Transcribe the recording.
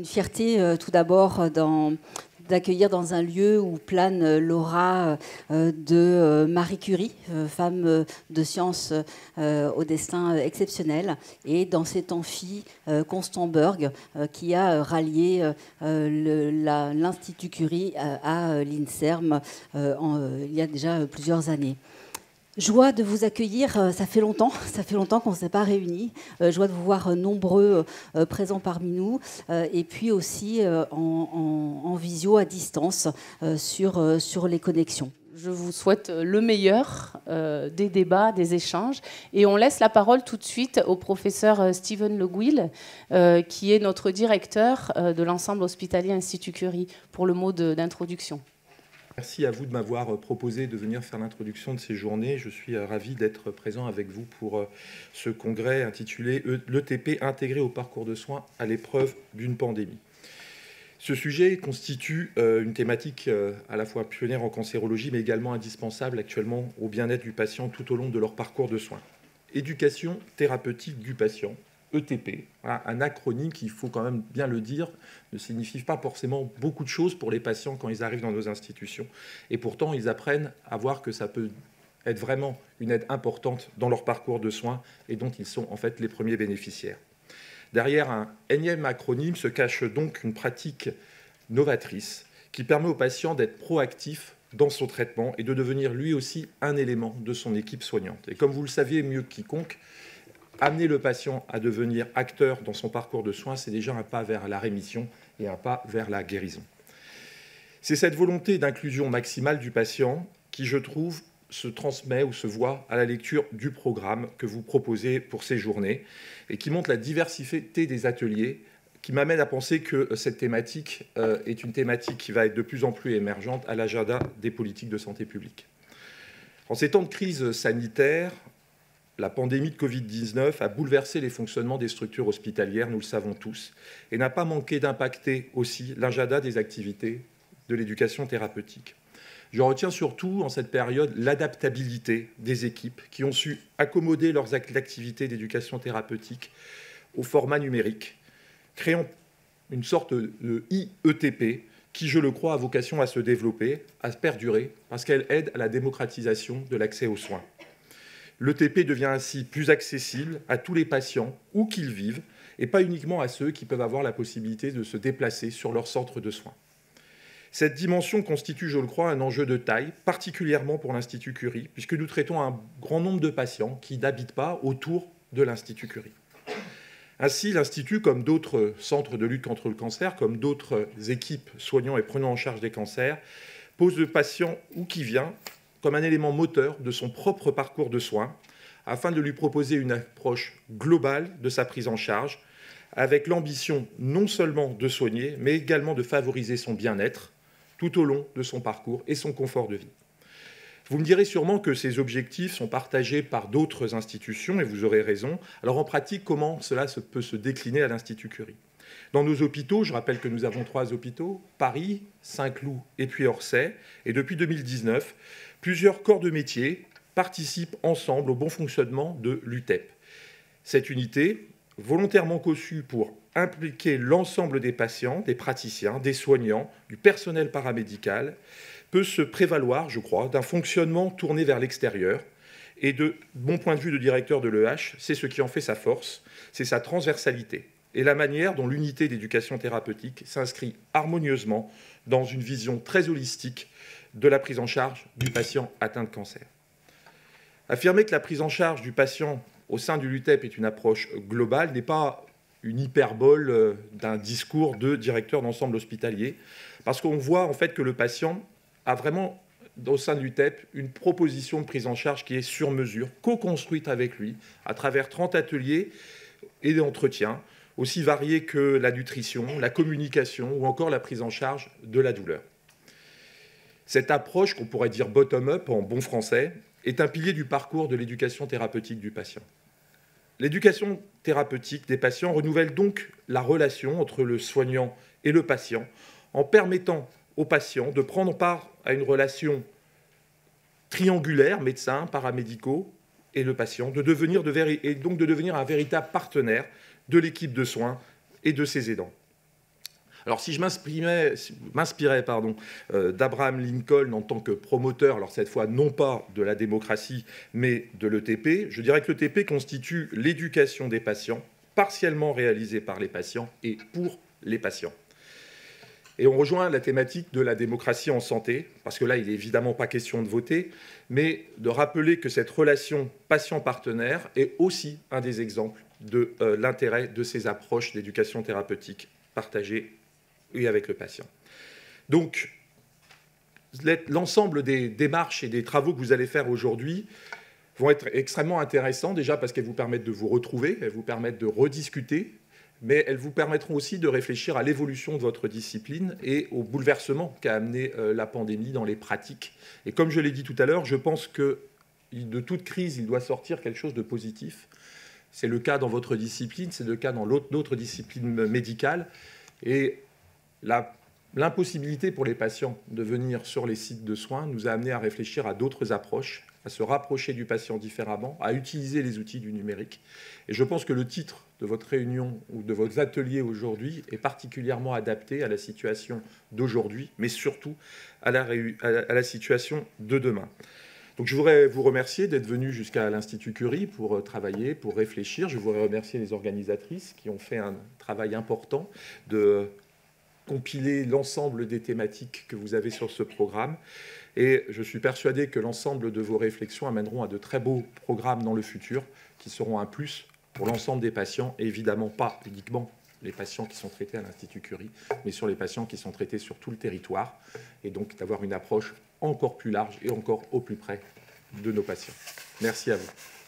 une fierté tout d'abord d'accueillir dans un lieu où plane l'aura de Marie Curie, femme de science au destin exceptionnel, et dans cet amphi Constant Berg qui a rallié l'Institut Curie à l'INSERM il y a déjà plusieurs années. Joie de vous accueillir, ça fait longtemps qu'on ne s'est pas réunis. Joie de vous voir nombreux présents parmi nous, et puis aussi en visio à distance sur les connexions. Je vous souhaite le meilleur des débats, des échanges. Et on laisse la parole tout de suite au professeur Steven Le Gouil, qui est notre directeur de l'ensemble hospitalier Institut Curie, pour le mot d'introduction. Merci à vous de m'avoir proposé de venir faire l'introduction de ces journées. Je suis ravi d'être présent avec vous pour ce congrès intitulé « L'ETP intégré au parcours de soins à l'épreuve d'une pandémie ». Ce sujet constitue une thématique à la fois pionnière en cancérologie, mais également indispensable actuellement au bien-être du patient tout au long de leur parcours de soins. Éducation thérapeutique du patient, ETP, un acronyme qui, il faut quand même bien le dire, ne signifie pas forcément beaucoup de choses pour les patients quand ils arrivent dans nos institutions. Et pourtant, ils apprennent à voir que ça peut être vraiment une aide importante dans leur parcours de soins et dont ils sont en fait les premiers bénéficiaires. Derrière un énième acronyme se cache donc une pratique novatrice qui permet au patient d'être proactif dans son traitement et de devenir lui aussi un élément de son équipe soignante. Et comme vous le saviez mieux que quiconque, amener le patient à devenir acteur dans son parcours de soins, c'est déjà un pas vers la rémission et un pas vers la guérison. C'est cette volonté d'inclusion maximale du patient qui, je trouve, se transmet ou se voit à la lecture du programme que vous proposez pour ces journées et qui montre la diversité des ateliers, qui m'amène à penser que cette thématique est une thématique qui va être de plus en plus émergente à l'agenda des politiques de santé publique. En ces temps de crise sanitaire, la pandémie de Covid-19 a bouleversé les fonctionnements des structures hospitalières, nous le savons tous, et n'a pas manqué d'impacter aussi l'agenda des activités de l'éducation thérapeutique. Je retiens surtout en cette période l'adaptabilité des équipes qui ont su accommoder leurs activités d'éducation thérapeutique au format numérique, créant une sorte de IETP qui, je le crois, a vocation à se développer, à se perdurer, parce qu'elle aide à la démocratisation de l'accès aux soins. L'ETP devient ainsi plus accessible à tous les patients, où qu'ils vivent, et pas uniquement à ceux qui peuvent avoir la possibilité de se déplacer sur leur centre de soins. Cette dimension constitue, je le crois, un enjeu de taille, particulièrement pour l'Institut Curie, puisque nous traitons un grand nombre de patients qui n'habitent pas autour de l'Institut Curie. Ainsi, l'Institut, comme d'autres centres de lutte contre le cancer, comme d'autres équipes soignant et prenant en charge des cancers, pose le patient où qu'il vient comme un élément moteur de son propre parcours de soins, afin de lui proposer une approche globale de sa prise en charge, avec l'ambition non seulement de soigner, mais également de favoriser son bien-être tout au long de son parcours et son confort de vie. Vous me direz sûrement que ces objectifs sont partagés par d'autres institutions, et vous aurez raison. Alors en pratique, comment cela peut se décliner à l'Institut Curie ? Dans nos hôpitaux, je rappelle que nous avons 3 hôpitaux, Paris, Saint-Cloud et puis Orsay, et depuis 2019, plusieurs corps de métier participent ensemble au bon fonctionnement de l'UTEP. Cette unité, volontairement conçue pour impliquer l'ensemble des patients, des praticiens, des soignants, du personnel paramédical, peut se prévaloir, je crois, d'un fonctionnement tourné vers l'extérieur. Et de mon point de vue de directeur de l'EH, c'est ce qui en fait sa force, c'est sa transversalité et la manière dont l'unité d'éducation thérapeutique s'inscrit harmonieusement dans une vision très holistique de la prise en charge du patient atteint de cancer. Affirmer que la prise en charge du patient au sein de l'UTEP est une approche globale n'est pas une hyperbole d'un discours de directeur d'ensemble hospitalier, parce qu'on voit en fait que le patient a vraiment, au sein de l'UTEP, une proposition de prise en charge qui est sur mesure, co-construite avec lui, à travers 30 ateliers et d'entretiens, aussi variés que la nutrition, la communication ou encore la prise en charge de la douleur. Cette approche, qu'on pourrait dire bottom-up en bon français, est un pilier du parcours de l'éducation thérapeutique du patient. L'éducation thérapeutique des patients renouvelle donc la relation entre le soignant et le patient en permettant au patient de prendre part à une relation triangulaire, médecins, paramédicaux et le patient, de devenir un véritable partenaire de l'équipe de soins et de ses aidants. Alors si je m'inspirais d'Abraham Lincoln en tant que promoteur, alors cette fois non pas de la démocratie, mais de l'ETP, je dirais que l'ETP constitue l'éducation des patients, partiellement réalisée par les patients et pour les patients. Et on rejoint la thématique de la démocratie en santé, parce que là, il n'est évidemment pas question de voter, mais de rappeler que cette relation patient-partenaire est aussi un des exemples de l'intérêt de ces approches d'éducation thérapeutique partagée et avec le patient. Donc, l'ensemble des démarches et des travaux que vous allez faire aujourd'hui vont être extrêmement intéressants, déjà parce qu'elles vous permettent de vous retrouver, elles vous permettent de rediscuter, mais elles vous permettront aussi de réfléchir à l'évolution de votre discipline et au bouleversement qu'a amené la pandémie dans les pratiques. Et comme je l'ai dit tout à l'heure, je pense que de toute crise, il doit sortir quelque chose de positif. C'est le cas dans votre discipline, c'est le cas dans d'autres disciplines médicales. Et l'impossibilité pour les patients de venir sur les sites de soins nous a amené à réfléchir à d'autres approches, à se rapprocher du patient différemment, à utiliser les outils du numérique. Et je pense que le titre de votre réunion ou de vos ateliers aujourd'hui est particulièrement adapté à la situation d'aujourd'hui, mais surtout à la situation de demain. Donc je voudrais vous remercier d'être venu jusqu'à l'Institut Curie pour travailler, pour réfléchir. Je voudrais remercier les organisatrices qui ont fait un travail important de compiler l'ensemble des thématiques que vous avez sur ce programme. Et je suis persuadé que l'ensemble de vos réflexions amèneront à de très beaux programmes dans le futur qui seront un plus pour l'ensemble des patients, et évidemment pas uniquement les patients qui sont traités à l'Institut Curie, mais sur les patients qui sont traités sur tout le territoire, et donc d'avoir une approche encore plus large et encore au plus près de nos patients. Merci à vous.